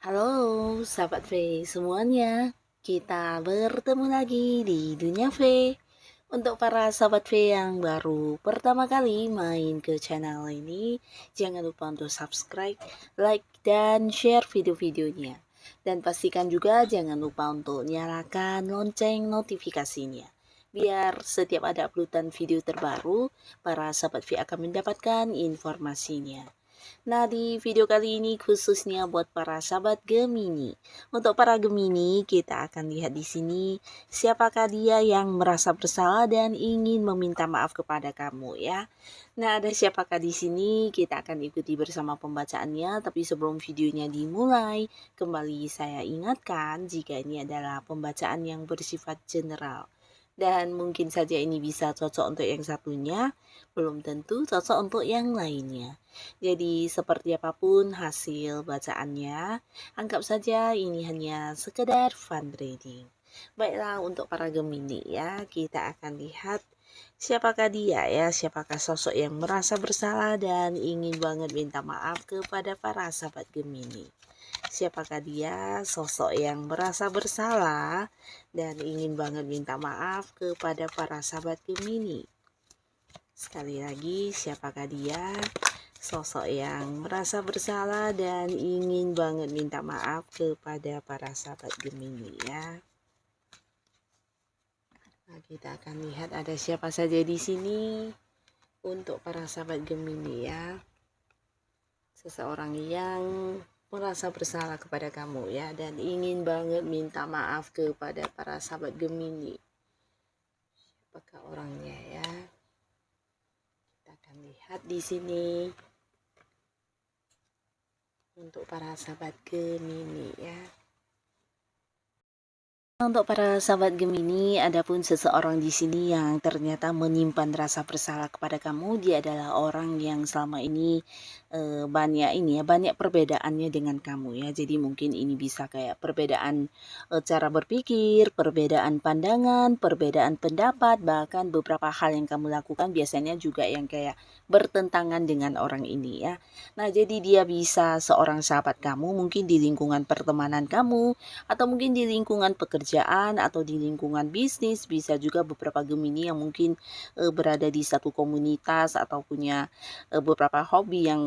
Halo, sahabat V semuanya. Kita bertemu lagi di Dunia V. Untuk para sahabat V yang baru pertama kali main ke channel ini, jangan lupa untuk subscribe, like, dan share video-videonya. Dan pastikan juga jangan lupa untuk nyalakan lonceng notifikasinya. Biar setiap ada uploadan video terbaru, para sahabat V akan mendapatkan informasinya. Nah, di video kali ini khususnya buat para sahabat Gemini. Untuk para Gemini, kita akan lihat di sini siapakah dia yang merasa bersalah dan ingin meminta maaf kepada kamu ya. Nah, ada siapakah di sini? Kita akan ikuti bersama pembacaannya, tapi sebelum videonya dimulai, kembali saya ingatkan jika ini adalah pembacaan yang bersifat general. Dan mungkin saja ini bisa cocok untuk yang satunya, belum tentu cocok untuk yang lainnya. Jadi seperti apapun hasil bacaannya, anggap saja ini hanya sekedar fun reading. Baiklah, untuk para Gemini ya, kita akan lihat siapakah dia ya, siapakah sosok yang merasa bersalah dan ingin banget minta maaf kepada para sahabat Gemini. Siapakah dia sosok yang merasa bersalah dan ingin banget minta maaf kepada para sahabat Gemini. Sekali lagi, siapakah dia sosok yang merasa bersalah dan ingin banget minta maaf kepada para sahabat Gemini ya. Nah, kita akan lihat ada siapa saja di sini untuk para sahabat Gemini ya. Seseorang yang merasa bersalah kepada kamu ya dan ingin banget minta maaf kepada para sahabat Gemini. Siapakah orangnya ya? Kita akan lihat di sini untuk para sahabat Gemini ya. Untuk para sahabat Gemini, adapun seseorang di sini yang ternyata menyimpan rasa bersalah kepada kamu, dia adalah orang yang selama ini banyak perbedaannya dengan kamu ya. Jadi mungkin ini bisa kayak perbedaan cara berpikir, perbedaan pandangan, perbedaan pendapat, bahkan beberapa hal yang kamu lakukan biasanya juga yang kayak bertentangan dengan orang ini ya. Nah, jadi dia bisa seorang sahabat kamu mungkin di lingkungan pertemanan kamu, atau mungkin di lingkungan pekerjaan atau di lingkungan bisnis. Bisa juga beberapa Gemini yang mungkin berada di satu komunitas atau punya beberapa hobi yang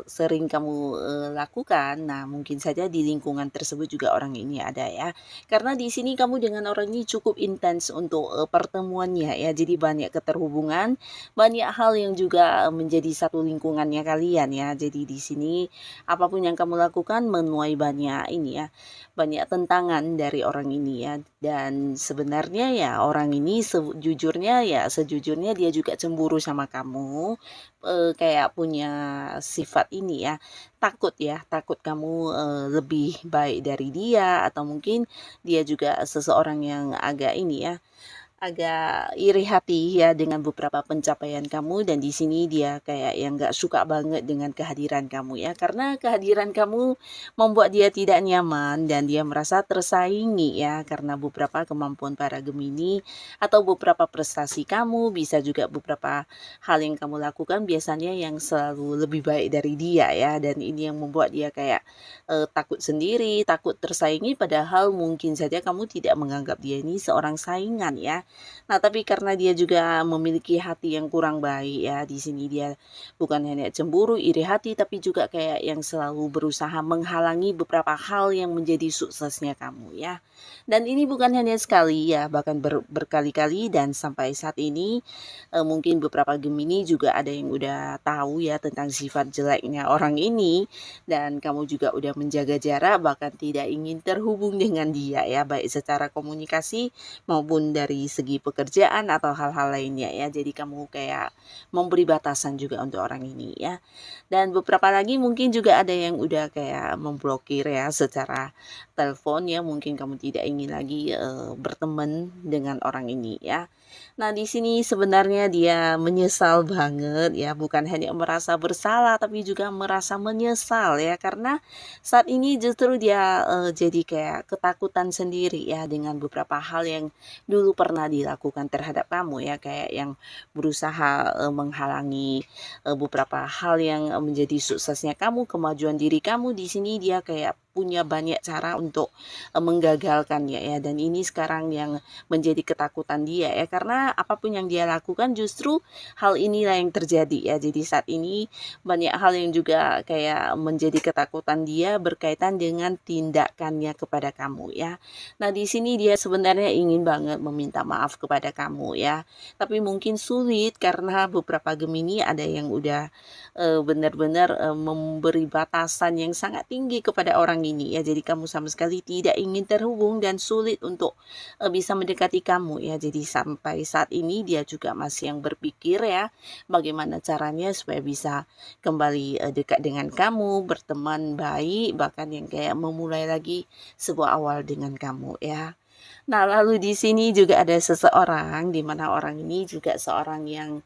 sering kamu lakukan. Nah, mungkin saja di lingkungan tersebut juga orang ini ada ya. Karena di sini kamu dengan orang ini cukup intens untuk pertemuannya ya. Jadi banyak keterhubungan, banyak hal yang juga menjadi satu lingkungannya kalian ya. Jadi di sini apapun yang kamu lakukan menuai banyak ini ya, banyak tentangan dari orang ini ya. Dan sebenarnya ya orang ini sejujurnya dia juga cemburu sama kamu, kayak punya sifat ini ya, takut kamu lebih baik dari dia, atau mungkin dia juga seseorang yang agak ini ya, agak iri hati ya dengan beberapa pencapaian kamu. Dan di sini dia kayak yang gak suka banget dengan kehadiran kamu ya, karena kehadiran kamu membuat dia tidak nyaman dan dia merasa tersaingi ya, karena beberapa kemampuan para Gemini atau beberapa prestasi kamu, bisa juga beberapa hal yang kamu lakukan biasanya yang selalu lebih baik dari dia ya. Dan ini yang membuat dia kayak takut sendiri, takut tersaingi, padahal mungkin saja kamu tidak menganggap dia ini seorang saingan ya. Nah, tapi karena dia juga memiliki hati yang kurang baik ya, di sini dia bukan hanya cemburu, iri hati, tapi juga kayak yang selalu berusaha menghalangi beberapa hal yang menjadi suksesnya kamu ya. Dan ini bukan hanya sekali ya, bahkan berkali-kali. Dan sampai saat ini mungkin beberapa Gemini juga ada yang udah tahu ya tentang sifat jeleknya orang ini, dan kamu juga udah menjaga jarak, bahkan tidak ingin terhubung dengan dia ya, baik secara komunikasi maupun dari segi pekerjaan atau hal-hal lainnya ya. Jadi kamu kayak memberi batasan juga untuk orang ini ya. Dan beberapa lagi mungkin juga ada yang udah kayak memblokir ya secara telepon ya, mungkin kamu tidak ingin lagi berteman dengan orang ini ya. Nah, di sini sebenarnya dia menyesal banget ya, bukan hanya merasa bersalah tapi juga merasa menyesal ya, karena saat ini justru dia jadi kayak ketakutan sendiri ya dengan beberapa hal yang dulu pernah dilakukan terhadap kamu ya, kayak yang berusaha menghalangi beberapa hal yang menjadi suksesnya kamu, kemajuan diri kamu. Di sini dia kayak punya banyak cara untuk menggagalkannya ya, dan ini sekarang yang menjadi ketakutan dia ya, karena apapun yang dia lakukan justru hal inilah yang terjadi ya. Jadi saat ini banyak hal yang juga kayak menjadi ketakutan dia berkaitan dengan tindakannya kepada kamu ya. Nah, di sini dia sebenarnya ingin banget meminta maaf kepada kamu ya, tapi mungkin sulit karena beberapa Gemini ada yang udah benar-benar memberi batasan yang sangat tinggi kepada orang ini ya. Jadi kamu sama sekali tidak ingin terhubung dan sulit untuk bisa mendekati kamu ya. Jadi sampai saat ini dia juga masih yang berpikir ya, bagaimana caranya supaya bisa kembali dekat dengan kamu, berteman baik, bahkan yang kayak memulai lagi sebuah awal dengan kamu ya. Nah, lalu di sini juga ada seseorang, di mana orang ini juga seorang yang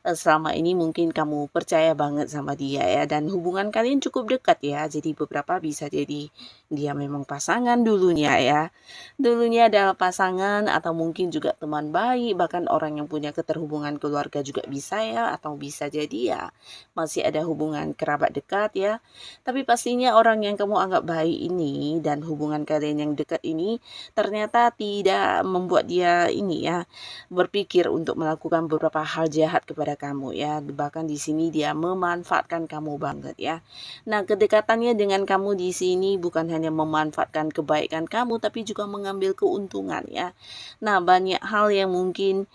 selama ini mungkin kamu percaya banget sama dia ya, dan hubungan kalian cukup dekat ya. Jadi beberapa bisa jadi dia memang pasangan dulunya ya. Dulunya adalah pasangan atau mungkin juga teman baik, bahkan orang yang punya keterhubungan keluarga juga bisa ya, atau bisa jadi ya masih ada hubungan kerabat dekat ya. Tapi pastinya orang yang kamu anggap baik ini dan hubungan kalian yang dekat ini ternyata tidak membuat dia ini ya berpikir untuk melakukan beberapa hal jahat kepada kamu ya. Bahkan di sini dia memanfaatkan kamu banget ya. Nah, kedekatannya dengan kamu di sini bukan hanya memanfaatkan kebaikan kamu tapi juga mengambil keuntungan ya. Nah, banyak hal yang mungkin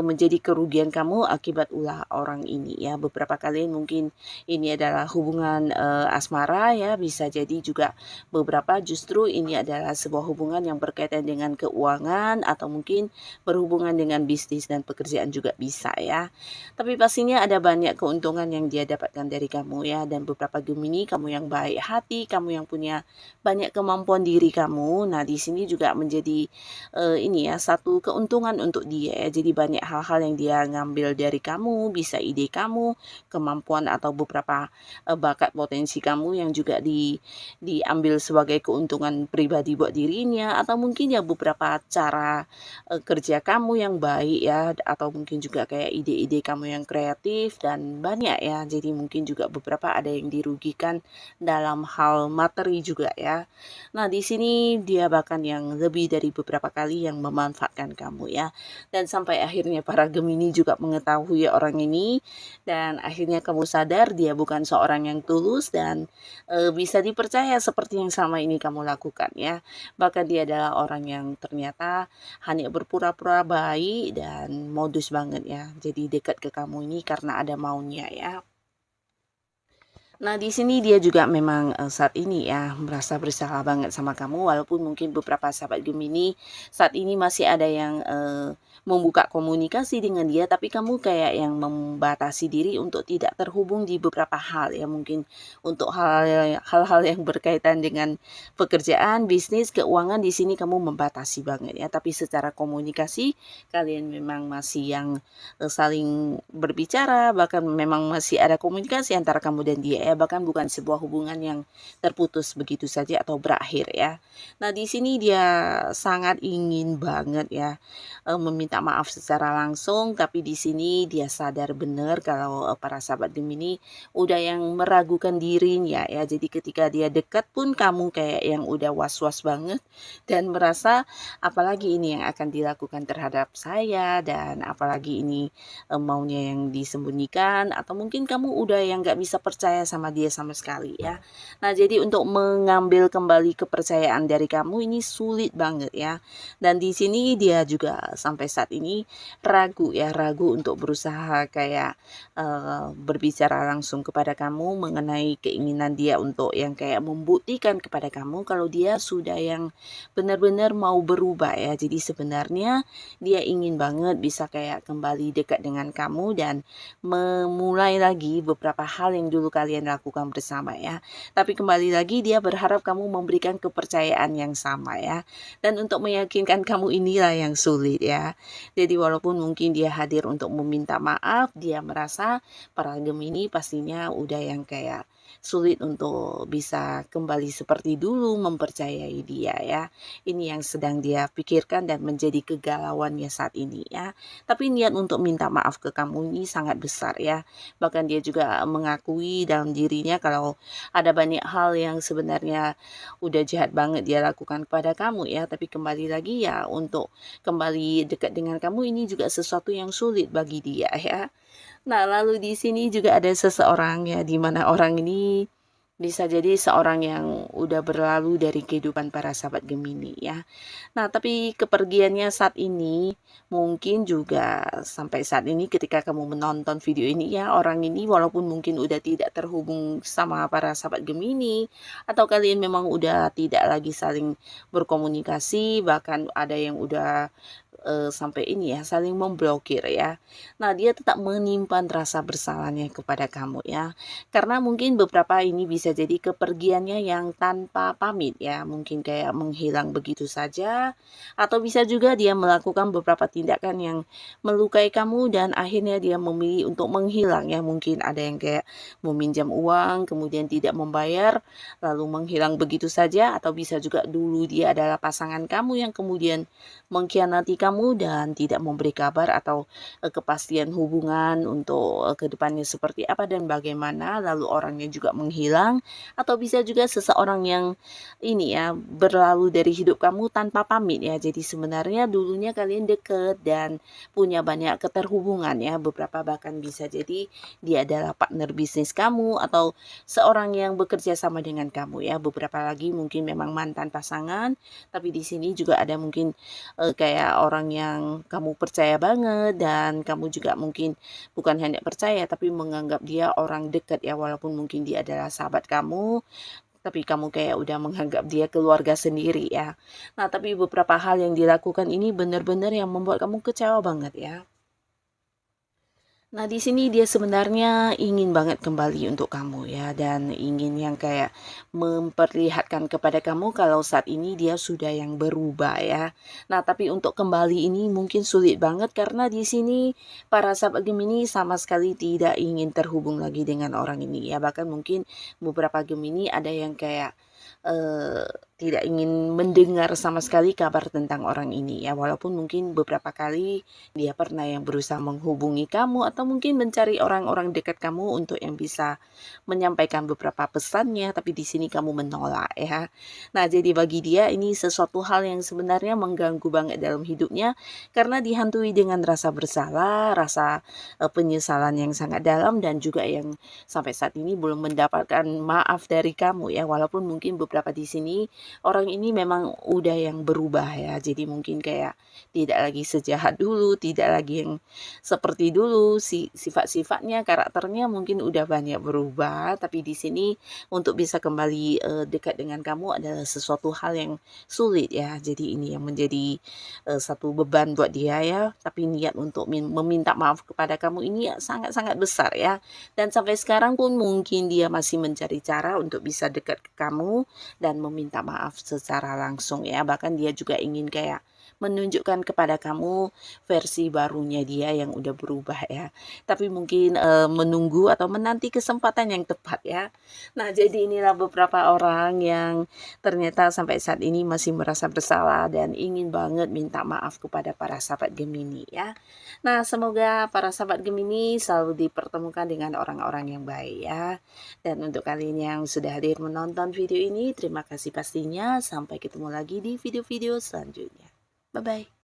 menjadi kerugian kamu akibat ulah orang ini ya. Beberapa kali mungkin ini adalah hubungan asmara ya, bisa jadi juga beberapa justru ini adalah sebuah hubungan yang berkaitan dengan keuangan atau mungkin berhubungan dengan bisnis dan pekerjaan juga bisa ya. Tapi pastinya ada banyak keuntungan yang dia dapatkan dari kamu ya, dan beberapa Gemini kamu yang baik hati, kamu yang punya banyak kemampuan diri kamu. Nah, di sini juga menjadi ini ya satu keuntungan untuk dia ya. Jadi banyak hal-hal yang dia ngambil dari kamu, bisa ide kamu, kemampuan atau beberapa bakat potensi kamu yang juga diambil sebagai keuntungan pribadi buat dirinya, atau mungkin ya beberapa cara kerja kamu yang baik ya, atau mungkin juga kayak ide-ide kamu yang kreatif dan banyak ya. Jadi mungkin juga beberapa ada yang dirugikan dalam hal materi juga ya. Nah, di sini dia bahkan yang lebih dari beberapa kali yang memanfaatkan kamu ya. Dan sampai akhirnya para Gemini juga mengetahui orang ini, dan akhirnya kamu sadar dia bukan seorang yang tulus dan bisa dipercaya seperti yang selama ini kamu lakukan ya. Bahkan dia adalah orang yang ternyata hanya berpura-pura baik dan modus banget ya. Jadi dekat ke kamu ini karena ada maunya ya. Nah, di sini dia juga memang saat ini ya merasa bersalah banget sama kamu, walaupun mungkin beberapa sahabat Gemini saat ini masih ada yang membuka komunikasi dengan dia, tapi kamu kayak yang membatasi diri untuk tidak terhubung di beberapa hal ya, mungkin untuk hal-hal yang berkaitan dengan pekerjaan, bisnis, keuangan di sini kamu membatasi banget ya. Tapi secara komunikasi kalian memang masih yang saling berbicara, bahkan memang masih ada komunikasi antara kamu dan dia ya, bahkan bukan sebuah hubungan yang terputus begitu saja atau berakhir ya. Nah, di sini dia sangat ingin banget ya meminta maaf secara langsung, tapi di sini dia sadar benar kalau para sahabat Gemini udah yang meragukan dirinya ya. Jadi ketika dia dekat pun kamu kayak yang udah was-was banget dan merasa apalagi ini yang akan dilakukan terhadap saya, dan apalagi ini maunya yang disembunyikan, atau mungkin kamu udah yang nggak bisa percaya sama dia sama sekali ya. Nah, jadi untuk mengambil kembali kepercayaan dari kamu ini sulit banget ya. Dan di sini dia juga sampai saat ini ragu ya, ragu untuk berusaha kayak berbicara langsung kepada kamu mengenai keinginan dia untuk yang kayak membuktikan kepada kamu kalau dia sudah yang benar-benar mau berubah ya. Jadi sebenarnya dia ingin banget bisa kayak kembali dekat dengan kamu dan memulai lagi beberapa hal yang dulu kalian lakukan bersama ya. Tapi kembali lagi dia berharap kamu memberikan kepercayaan yang sama ya. Dan untuk meyakinkan kamu inilah yang sulit ya. Jadi walaupun mungkin dia hadir untuk meminta maaf, dia merasa para Gemini pastinya udah yang kayak sulit untuk bisa kembali seperti dulu mempercayai dia ya. Ini yang sedang dia pikirkan dan menjadi kegalauannya saat ini ya. Tapi niat untuk minta maaf ke kamu ini sangat besar ya. Bahkan dia juga mengakui dalam dirinya kalau ada banyak hal yang sebenarnya udah jahat banget dia lakukan kepada kamu ya. Tapi kembali lagi ya, untuk kembali dekat dengan kamu ini juga sesuatu yang sulit bagi dia ya. Nah, lalu di sini juga ada seseorang ya, di mana orang ini bisa jadi seorang yang udah berlalu dari kehidupan para sahabat Gemini ya. Nah, tapi kepergiannya saat ini mungkin juga sampai saat ini ketika kamu menonton video ini ya, orang ini walaupun mungkin udah tidak terhubung sama para sahabat Gemini, atau kalian memang udah tidak lagi saling berkomunikasi, bahkan ada yang udah sampai ini ya, saling memblokir ya. Nah, dia tetap menyimpan rasa bersalahnya kepada kamu ya. Karena mungkin beberapa ini bisa jadi kepergiannya yang tanpa pamit ya, mungkin kayak menghilang begitu saja, atau bisa juga dia melakukan beberapa tindakan yang melukai kamu dan akhirnya dia memilih untuk menghilang ya. Mungkin ada yang kayak meminjam uang, kemudian tidak membayar, lalu menghilang begitu saja, atau bisa juga dulu dia adalah pasangan kamu yang kemudian mengkhianati kamu dan tidak memberi kabar atau kepastian hubungan untuk ke depannya seperti apa dan bagaimana, lalu orangnya juga menghilang, atau bisa juga seseorang yang ini ya, berlalu dari hidup kamu tanpa pamit ya. Jadi sebenarnya dulunya kalian deket dan punya banyak keterhubungan ya, beberapa bahkan bisa jadi dia adalah partner bisnis kamu atau seorang yang bekerja sama dengan kamu ya. Beberapa lagi mungkin memang mantan pasangan, tapi di sini juga ada mungkin kayak orang yang kamu percaya banget dan kamu juga mungkin bukan hanya percaya tapi menganggap dia orang dekat ya, walaupun mungkin dia adalah sahabat kamu, tapi kamu kayak udah menganggap dia keluarga sendiri ya. Nah, tapi beberapa hal yang dilakukan ini benar-benar yang membuat kamu kecewa banget ya. Nah, di sini dia sebenarnya ingin banget kembali untuk kamu ya, dan ingin yang kayak memperlihatkan kepada kamu kalau saat ini dia sudah yang berubah ya. Nah, tapi untuk kembali ini mungkin sulit banget karena di sini para sahabat Gemini sama sekali tidak ingin terhubung lagi dengan orang ini ya. Bahkan mungkin beberapa Gemini ada yang kayak eh, tidak ingin mendengar sama sekali kabar tentang orang ini ya, walaupun mungkin beberapa kali dia pernah yang berusaha menghubungi kamu atau mungkin mencari orang-orang dekat kamu untuk yang bisa menyampaikan beberapa pesannya, tapi di sini kamu menolak ya. Nah, jadi bagi dia ini sesuatu hal yang sebenarnya mengganggu banget dalam hidupnya karena dihantui dengan rasa bersalah, rasa penyesalan yang sangat dalam, dan juga yang sampai saat ini belum mendapatkan maaf dari kamu ya, walaupun mungkin beberapa di sini orang ini memang udah yang berubah ya. Jadi mungkin kayak tidak lagi sejahat dulu, tidak lagi yang seperti dulu, sifat-sifatnya, karakternya mungkin udah banyak berubah, tapi di sini untuk bisa kembali dekat dengan kamu adalah sesuatu hal yang sulit ya. Jadi ini yang menjadi satu beban buat dia ya. Tapi niat untuk meminta maaf kepada kamu ini ya sangat-sangat besar ya. Dan sampai sekarang pun mungkin dia masih mencari cara untuk bisa dekat ke kamu dan meminta maaf secara langsung ya. Bahkan dia juga ingin kayak menunjukkan kepada kamu versi barunya dia yang udah berubah ya. Tapi mungkin menunggu atau menanti kesempatan yang tepat ya. Nah, jadi inilah beberapa orang yang ternyata sampai saat ini masih merasa bersalah dan ingin banget minta maaf kepada para sahabat Gemini ya. Nah, semoga para sahabat Gemini selalu dipertemukan dengan orang-orang yang baik ya. Dan untuk kalian yang sudah hadir menonton video ini, terima kasih pastinya. Sampai ketemu lagi di video-video selanjutnya. Bye-bye.